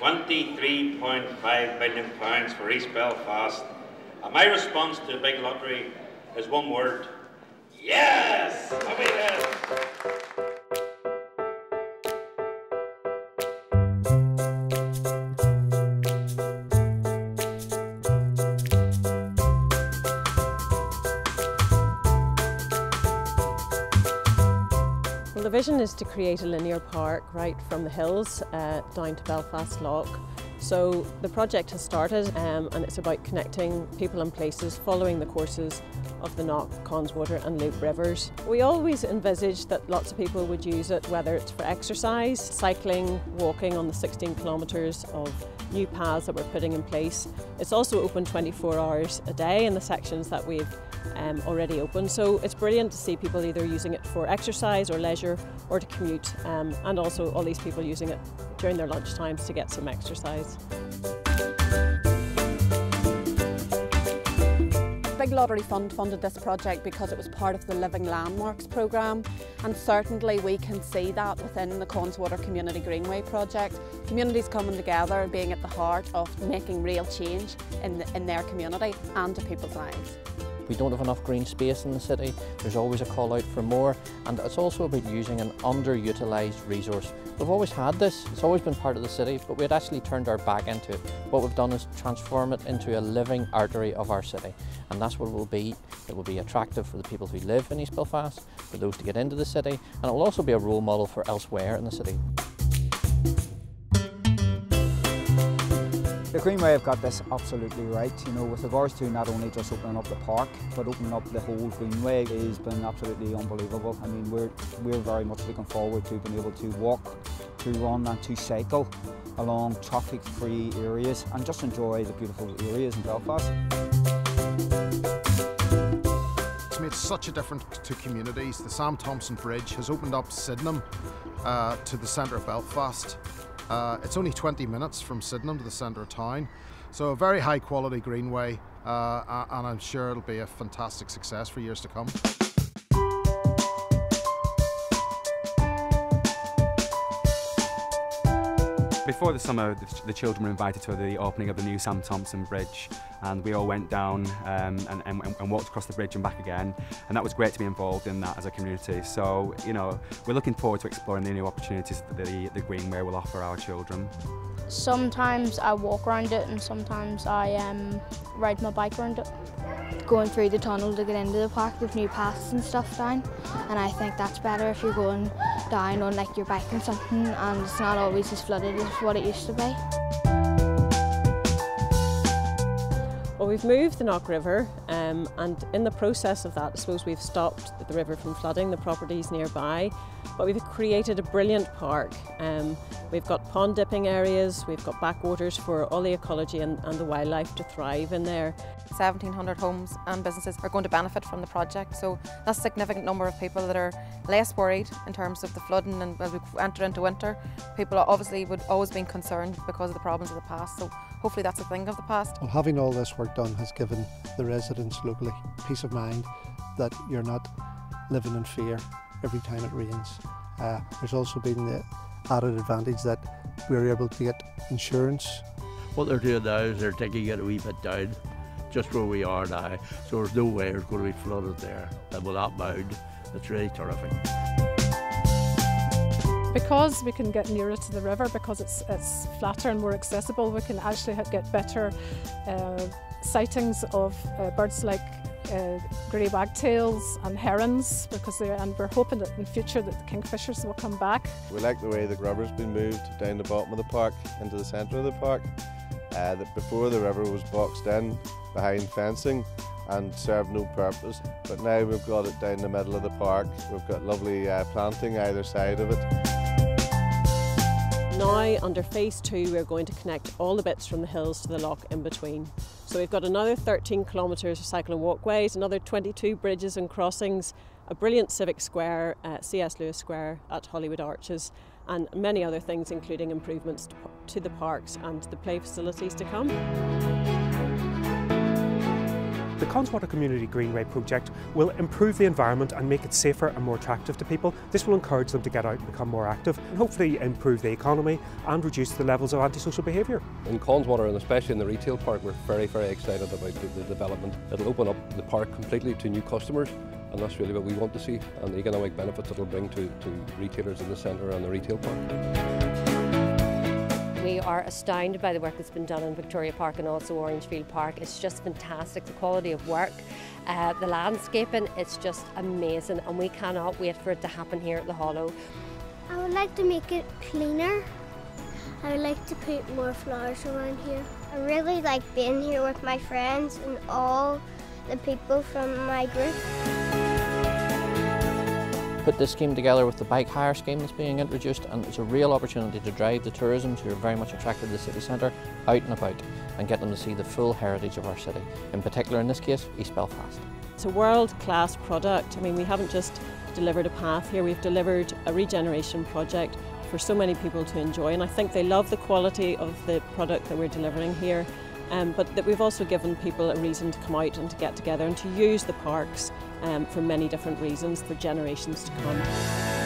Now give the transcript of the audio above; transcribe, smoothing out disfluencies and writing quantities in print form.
£23.5 million for East Belfast. And my response to the big lottery is one word: yes! Happy days! Well, the vision is to create a linear park right from the hills down to Belfast Lough. So the project has started and it's about connecting people and places following the courses of the Knock, Connswater and Loop rivers. We always envisaged that lots of people would use it, whether it's for exercise, cycling, walking on the 16 kilometres of new paths that we're putting in place. It's also open 24 hours a day in the sections that we've already opened. So it's brilliant to see people either using it for exercise or leisure or to commute, and also all these people using it during their lunch times to get some exercise. Big Lottery Fund funded this project because it was part of the Living Landmarks programme, and certainly we can see that within the Connswater Community Greenway project. Communities coming together and being at the heart of making real change in their community and to people's lives. We don't have enough green space in the city. There's always a call out for more, and it's also about using an underutilised resource. We've always had this, it's always been part of the city, but we had actually turned our back into it. What we've done is transform it into a living artery of our city, and that's what it will be. It will be attractive for the people who live in East Belfast, for those to get into the city, and it will also be a role model for elsewhere in the city. The Greenway have got this absolutely right, you know, with regards to not only just opening up the park, but opening up the whole Greenway has been absolutely unbelievable. I mean, we're very much looking forward to being able to walk, to run and to cycle along traffic-free areas and just enjoy the beautiful areas in Belfast. It's made such a difference to communities. The Sam Thompson Bridge has opened up Sydenham to the centre of Belfast. It's only 20 minutes from Sydenham to the centre of town, so a very high quality greenway, and I'm sure it'll be a fantastic success for years to come. Before the summer, the children were invited to the opening of the new Sam Thompson Bridge, and we all went down and walked across the bridge and back again, and that was great to be involved in that as a community. So, you know, we're looking forward to exploring the new opportunities that the Greenway will offer our children. Sometimes I walk around it and sometimes I ride my bike around it. Going through the tunnel to get into the park, there's new paths and stuff down, and I think that's better if you're going down on like your bike and something and it's not always as flooded as what it used to be. Well, we've moved the Knock River and in the process of that I suppose we've stopped the river from flooding the properties nearby, but we've created a brilliant park. We've got pond dipping areas, we've got backwaters for all the ecology and the wildlife to thrive in there. 1,700 homes and businesses are going to benefit from the project, so that's a significant number of people that are less worried in terms of the flooding, and as we enter into winter, people obviously would always been concerned because of the problems of the past, so hopefully that's a thing of the past. Well, having all this work done has given the residents locally peace of mind that you're not living in fear every time it rains. There's also been the added advantage that we're able to get insurance. What they're doing now is they're digging it a wee bit down, just where we are now, so there's no way it's going to be flooded there. And with that mound, it's really terrific. Because we can get nearer to the river, because it's flatter and more accessible, we can actually get better sightings of birds like grey wagtails and herons, and we're hoping that in future that the kingfishers will come back. We like the way the rubber's been moved down the bottom of the park into the centre of the park. That before the river was boxed in behind fencing and served no purpose, but now we've got it down the middle of the park. We've got lovely planting either side of it. Now under phase 2 we're going to connect all the bits from the hills to the loch in between. So we've got another 13 kilometres of cycle and walkways, another 22 bridges and crossings, a brilliant civic square, C.S. Lewis Square at Hollywood Arches, and many other things including improvements to the parks and the play facilities to come. The Connswater Community Greenway project will improve the environment and make it safer and more attractive to people. This will encourage them to get out and become more active and hopefully improve the economy and reduce the levels of antisocial behaviour. In Connswater, and especially in the retail park, we're very, very excited about the development. It'll open up the park completely to new customers, and that's really what we want to see, and the economic benefits it'll bring to retailers in the centre and the retail park. We are astounded by the work that's been done in Victoria Park and also Orangefield Park. It's just fantastic, the quality of work, the landscaping, it's just amazing, and we cannot wait for it to happen here at the Hollow. I would like to make it cleaner. I would like to put more flowers around here. I really like being here with my friends and all the people from my group. Put this scheme together with the bike hire scheme that's being introduced, and it's a real opportunity to drive the tourism who are very much attracted to the city centre out and about and get them to see the full heritage of our city, in particular in this case East Belfast. It's a world-class product. I mean, we haven't just delivered a path here, we've delivered a regeneration project for so many people to enjoy, and I think they love the quality of the product that we're delivering here. But that we've also given people a reason to come out and to get together and to use the parks for many different reasons for generations to come.